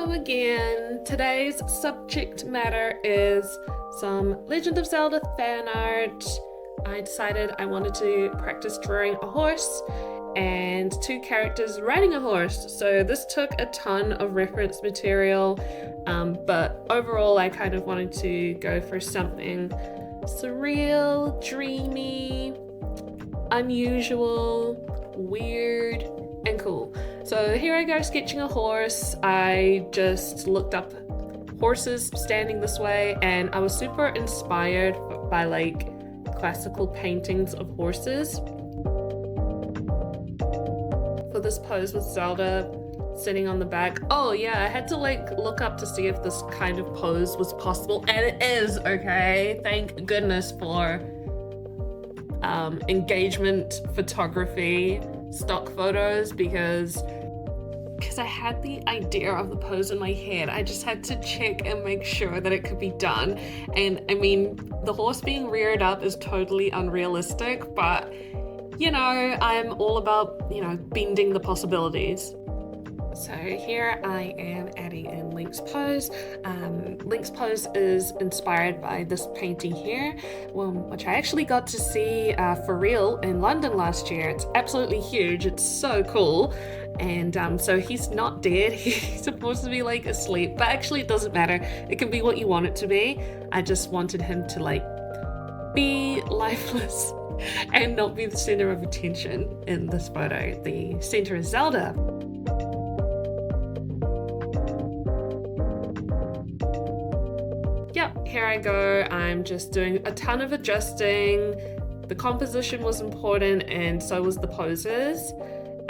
Hello again. Today's subject matter is some Legend of Zelda fan art. I decided I wanted to practice drawing a horse and two characters riding a horse. So this took a ton of reference material, but overall I kind of wanted to go for something surreal, dreamy, unusual, weird, and cool. So here I go sketching a horse. I just looked up horses standing this way and I was super inspired by like classical paintings of horses. For this pose with Zelda sitting on the back. Oh yeah, I had to like look up to see if this kind of pose was possible, and it is, okay? Thank goodness for engagement photography, stock photos, because I had the idea of the pose in my head. I just had to check and make sure that it could be done. And I mean, the horse being reared up is totally unrealistic, but you know, I'm all about, you know, bending the possibilities. So here I am adding in Link's pose. Link's pose is inspired by this painting here, which I actually got to see for real in London last year. It's absolutely huge. It's so cool. And so he's not dead. He's supposed to be like asleep, but actually it doesn't matter. It can be what you want it to be. I just wanted him to like be lifeless and not be the center of attention in this photo. The center is Zelda. Yep, here I go. I'm just doing a ton of adjusting. The composition was important and so was the poses.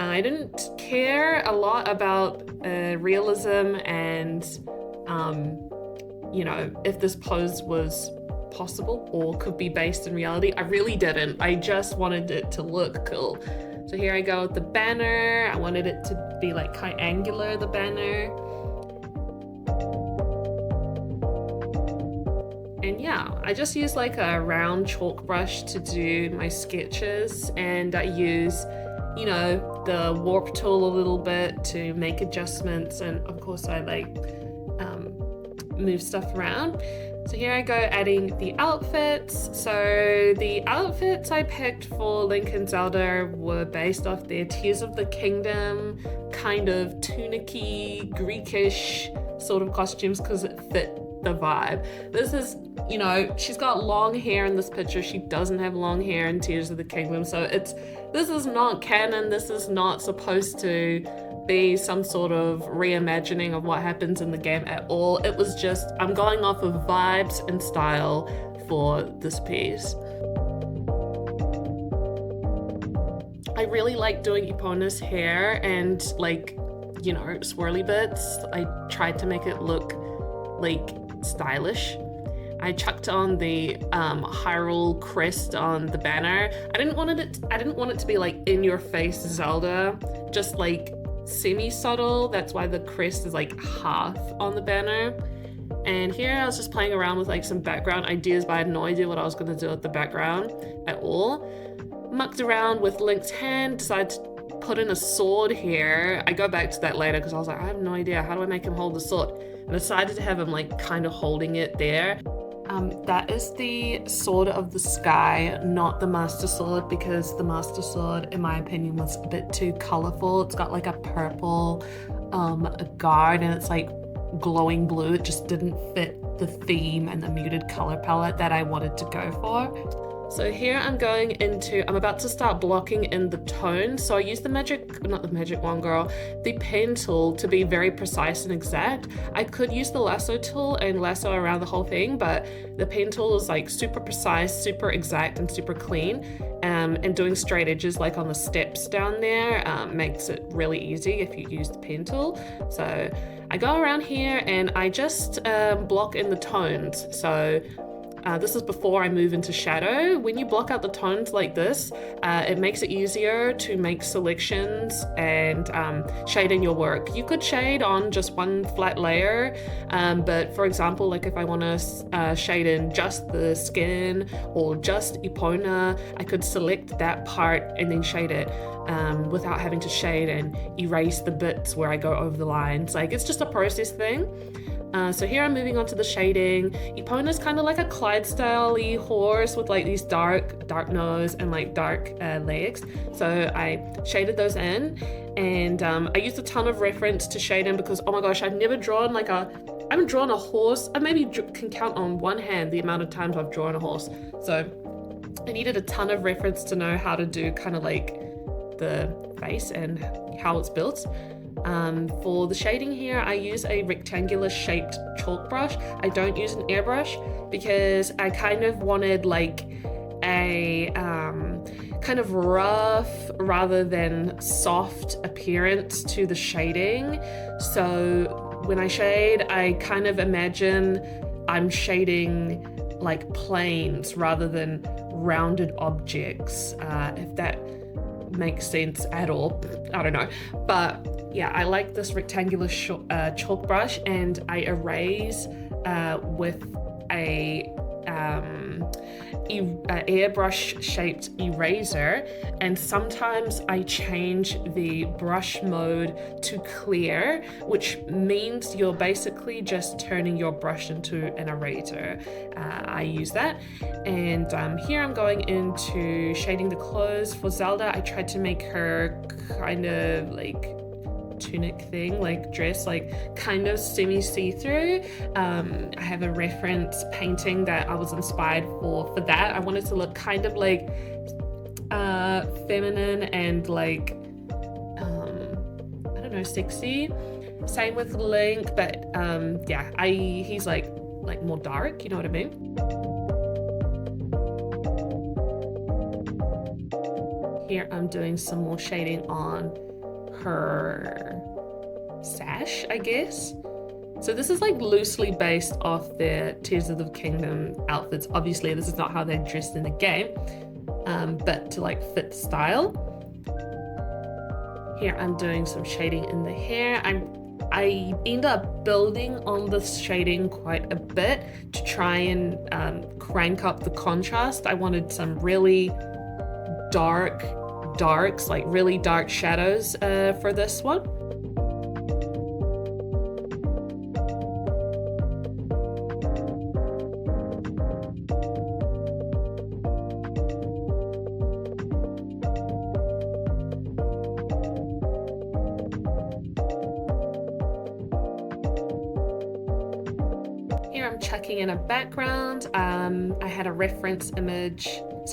I didn't care a lot about realism and, you know, if this pose was possible or could be based in reality. I really didn't. I just wanted it to look cool. So here I go with the banner. I wanted it to be like triangular, the banner. And yeah, I just use like a round chalk brush to do my sketches, and I use, you know, the warp tool a little bit to make adjustments, and of course I like move stuff around. So here I go adding the outfits. So the outfits I picked for Link and Zelda were based off their Tears of the Kingdom kind of tunic-y, Greekish sort of costumes because it fit the vibe. This is, you know, she's got long hair in this picture. She doesn't have long hair in Tears of the Kingdom. So this is not canon. This is not supposed to be some sort of reimagining of what happens in the game at all. It was just, I'm going off of vibes and style for this piece. I really like doing Epona's hair and like, you know, swirly bits. I tried to make it look like stylish. I chucked on the Hyrule crest on the banner. I didn't want it to be like in your face Zelda, just like semi-subtle. That's why the crest is like half on the banner. And here I was just playing around with like some background ideas, but I had no idea what I was going to do with the background at all. Mucked around with Link's hand, decided to put in a sword here. I go back to that later because I was like, I have no idea, how do I make him hold the sword? And I decided to have him like kind of holding it there. That is the Sword of the Sky, not the Master Sword, because the Master Sword, in my opinion, was a bit too colorful. It's got like a purple guard and it's like glowing blue. It just didn't fit the theme and the muted color palette that I wanted to go for. So here I'm about to start blocking in the tones. So I use the pen tool to be very precise and exact. I could use the lasso tool and lasso around the whole thing, but the pen tool is like super precise, super exact, and super clean. And doing straight edges like on the steps down there makes it really easy if you use the pen tool. So I go around here and I just block in the tones. So this is before I move into shadow. When you block out the tones like this, it makes it easier to make selections and shade in your work. You could shade on just one flat layer, but for example, like if I want to shade in just the skin or just Epona, I could select that part and then shade it. without having to shade and erase the bits where I go over the lines. Like, it's just a process thing. So here I'm moving on to the shading. Epona's kind of like a Clydesdale-y horse with like these dark nose and like dark legs. So I shaded those in, and I used a ton of reference to shade in because, oh my gosh, I've never drawn like I haven't drawn a horse. I maybe can count on one hand the amount of times I've drawn a horse. So I needed a ton of reference to know how to do kind of like the face and how it's built. For the shading here, I use a rectangular shaped chalk brush. I don't use an airbrush because I kind of wanted like a kind of rough rather than soft appearance to the shading. So when I shade, I kind of imagine I'm shading like planes rather than rounded objects, if that makes sense at all. I don't know, but yeah, I like this rectangular chalk brush, and I erase with a airbrush shaped eraser, and sometimes I change the brush mode to clear, which means you're basically just turning your brush into an eraser. I use that, and here I'm going into shading the clothes. For Zelda, I tried to make her kind of like tunic thing, like dress, like kind of semi see-through. I have a reference painting that I was inspired for that. I wanted to look kind of like feminine and like I don't know, sexy. Same with Link, but yeah, he's like more dark, you know what I mean? Here I'm doing some more shading on her sash, I guess. So this is like loosely based off their Tears of the Kingdom outfits. Obviously this is not how they're dressed in the game, but to like fit the style. Here I'm doing some shading in the hair. I end up building on this shading quite a bit to try and crank up the contrast. I wanted some really darks, like really dark shadows for this one. Here I'm chucking in a background. I had a reference image,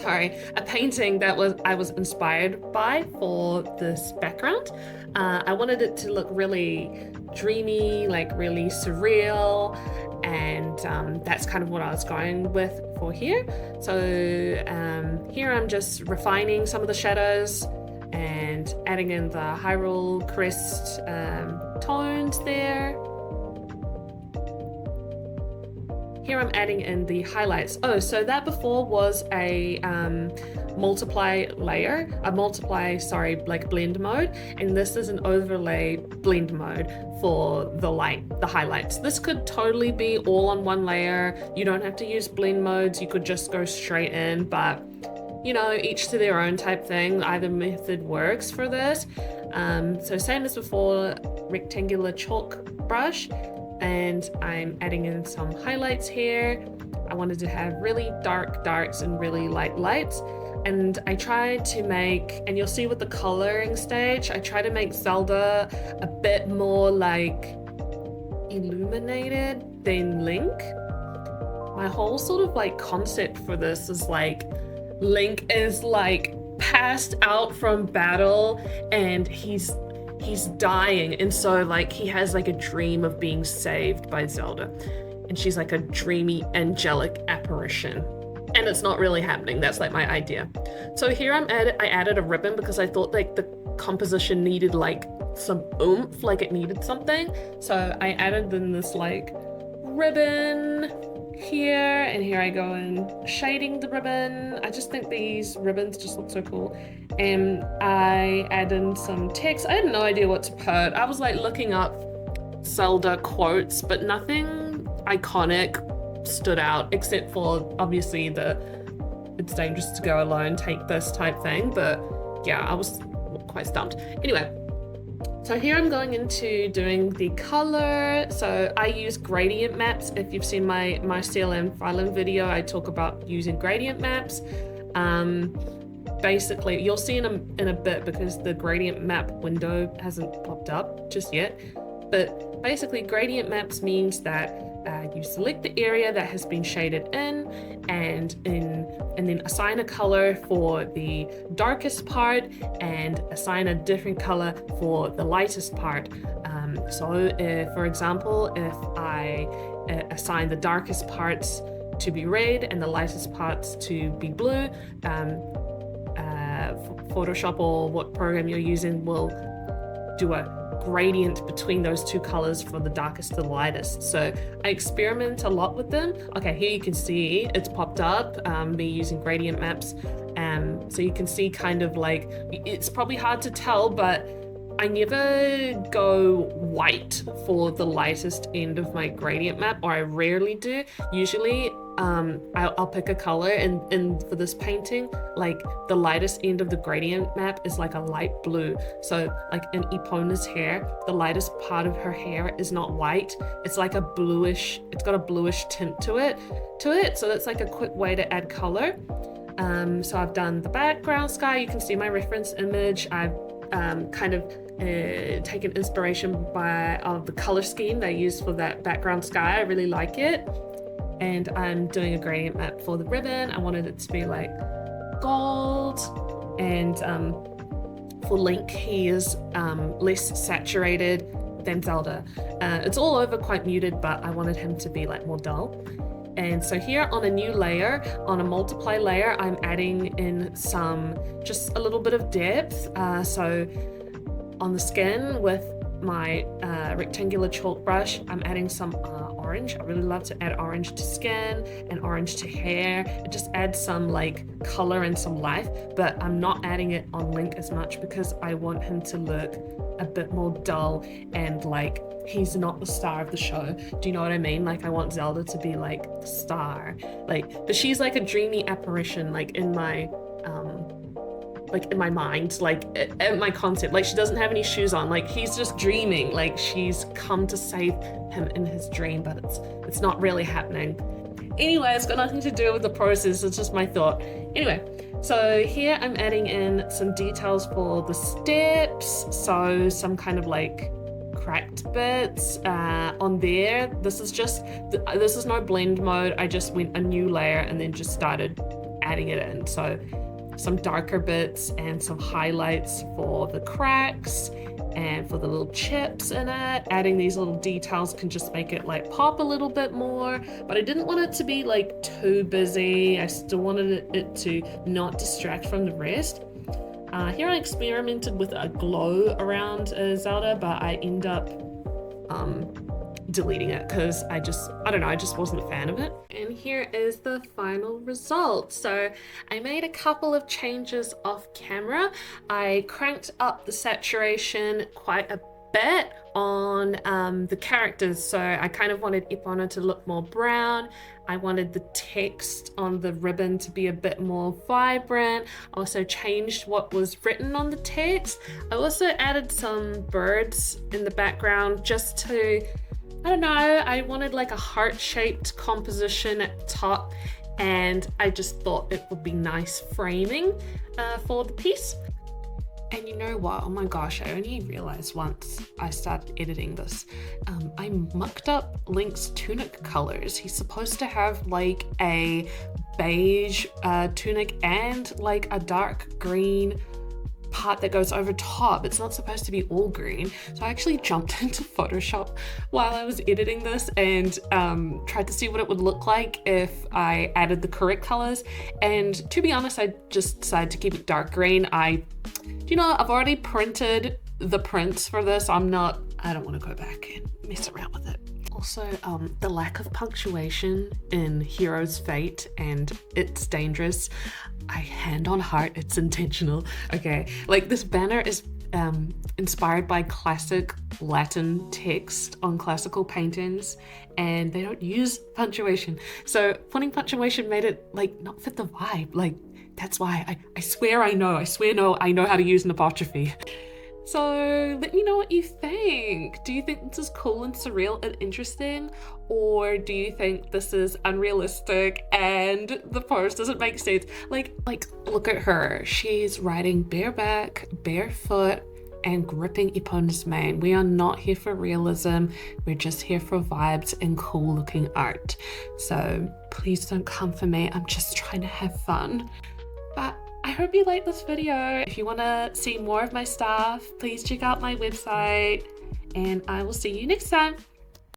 a painting that I was inspired by for this background. I wanted it to look really dreamy, like really surreal, and that's kind of what I was going with for here. So here I'm just refining some of the shadows and adding in the Hyrule Crest tones there. Here I'm adding in the highlights. Oh, so that before was a like blend mode, and this is an overlay blend mode for the highlights. This could totally be all on one layer. You don't have to use blend modes. You could just go straight in, but you know, each to their own type thing. Either method works for this. So same as before, rectangular chalk brush. And I'm adding in some highlights here. I wanted to have really dark darks and really light lights. And I tried to make, and you'll see with the coloring stage, I try to make Zelda a bit more like illuminated than Link. My whole sort of like concept for this is like, Link is like passed out from battle and he's dying, and so like he has like a dream of being saved by Zelda, and she's like a dreamy angelic apparition, and it's not really happening. That's like my idea. So here I added a ribbon because I thought like the composition needed like some oomph, like it needed something. So I added in this like ribbon here, and here I go in shading the ribbon. I just think these ribbons just look so cool. And I add in some text. I had no idea what to put. I was like looking up Zelda quotes, but nothing iconic stood out except for obviously the "it's dangerous to go alone, take this" type thing. But yeah, I was quite stumped. Anyway, so here I'm going into doing the color. So I use gradient maps. If you've seen my CLM Phylum video, I talk about using gradient maps. Basically, you'll see in a bit because the gradient map window hasn't popped up just yet. But basically, gradient maps means that you select the area that has been shaded in, and then assign a color for the darkest part and assign a different color for the lightest part. So for example, if I assign the darkest parts to be red and the lightest parts to be blue, Photoshop or what program you're using will do a gradient between those two colors for the darkest to the lightest. So I experiment a lot with them. Okay, here you can see it's popped up, me using gradient maps. So you can see kind of like, it's probably hard to tell, but I never go white for the lightest end of my gradient map, or I rarely do. Usually I'll pick a color, and for this painting, like the lightest end of the gradient map is like a light blue. So like in Epona's hair, the lightest part of her hair is not white. It's like a bluish, it's got a bluish tint to it. So that's like a quick way to add color. So I've done the background sky. You can see my reference image. I've kind of taken inspiration of the color scheme they used for that background sky. I really like it. And I'm doing a gradient map for the ribbon. I wanted it to be like gold. And for Link, he is less saturated than Zelda. It's all over quite muted, but I wanted him to be like more dull. And so here on a new layer, on a multiply layer, I'm adding in just a little bit of depth. So on the skin with my rectangular chalk brush, I'm adding some orange. I really love to add orange to skin and orange to hair. It just adds some like color and some life, but I'm not adding it on Link as much because I want him to look a bit more dull and like he's not the star of the show. Do you know what I mean? Like I want Zelda to be like the star, but she's like a dreamy apparition, like in my mind, like at my concept. Like she doesn't have any shoes on, like he's just dreaming, like she's come to save him in his dream, but it's not really happening. Anyway, it's got nothing to do with the process, it's just my thought. Anyway, so here I'm adding in some details for the steps, so some kind of like cracked bits on there. This is no blend mode. I just went a new layer and then just started adding it in. So some darker bits and some highlights for the cracks and for the little chips in it. Adding these little details can just make it like pop a little bit more, but I didn't want it to be like too busy. I still wanted it to not distract from the rest. Here I experimented with a glow around Zelda, but I end up deleting it because I don't know, I just wasn't a fan of it. And here is the final result. So I made a couple of changes off camera. I cranked up the saturation quite a bit on the characters. So I kind of wanted Epona to look more brown. I wanted the text on the ribbon to be a bit more vibrant. I also changed what was written on the text. I also added some birds in the background just to, I don't know, I wanted like a heart-shaped composition at the top, and I just thought it would be nice framing for the piece. And you know what? Oh my gosh, I only realized once I started editing this. I mucked up Link's tunic colors. He's supposed to have like a beige tunic and like a dark green part that goes over top. It's not supposed to be all green. So I actually jumped into Photoshop while I was editing this and tried to see what it would look like if I added the correct colors. And to be honest, I just decided to keep it dark green. I've already printed the prints for this. I don't want to go back and mess around with it. Also, the lack of punctuation in Hero's Fate and It's Dangerous. Hand on heart, it's intentional. Okay, like this banner is inspired by classic Latin text on classical paintings, and they don't use punctuation. So putting punctuation made it like not fit the vibe. Like That's why I swear I know how to use an apostrophe. So let me know what you think. Do you think this is cool and surreal and interesting? Or do you think this is unrealistic and the pose doesn't make sense? Like look at her. She's riding bareback, barefoot, and gripping Epona's mane. We are not here for realism. We're just here for vibes and cool looking art. So please don't come for me. I'm just trying to have fun. But I hope you liked this video. If you want to see more of my stuff, please check out my website, and I will see you next time.